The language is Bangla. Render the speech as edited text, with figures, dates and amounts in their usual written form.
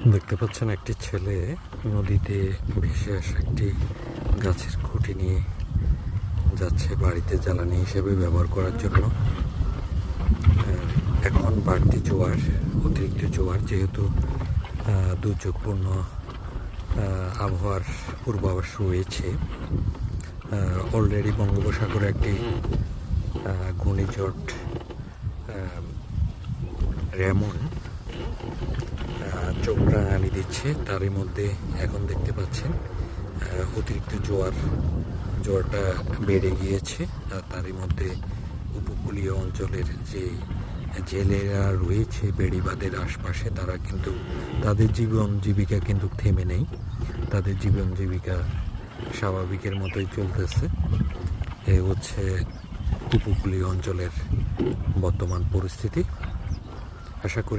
দেখতে পাচ্ছেন একটি ছেলে নদীতে ভেসে আসা একটি গাছের খুঁটি নিয়ে যাচ্ছে বাড়িতে জ্বালানি হিসেবে ব্যবহার করার জন্য। এখন বাড়তি জোয়ার, অতিরিক্ত জোয়ার, যেহেতু দুর্যোগপূর্ণ আবহাওয়ার পূর্বাভাস রয়েছে। অলরেডি বঙ্গোপসাগরে একটি ঘূর্ণিঝড় রেমন চোখ রাঙানি দিচ্ছে। তারই মধ্যে এখন দেখতে পাচ্ছেন অতিরিক্ত জোয়ারটা বেড়ে গিয়েছে। আর তারই মধ্যে উপকূলীয় অঞ্চলের যে জেলেরা রয়েছে বেড়িবাঁধের আশপাশে, তারা কিন্তু তাদের জীবন জীবিকা কিন্তু থেমে নেই। তাদের জীবন জীবিকা স্বাভাবিকের মতোই চলতেছে। এ হচ্ছে উপকূলীয় অঞ্চলের বর্তমান পরিস্থিতি। আশা করি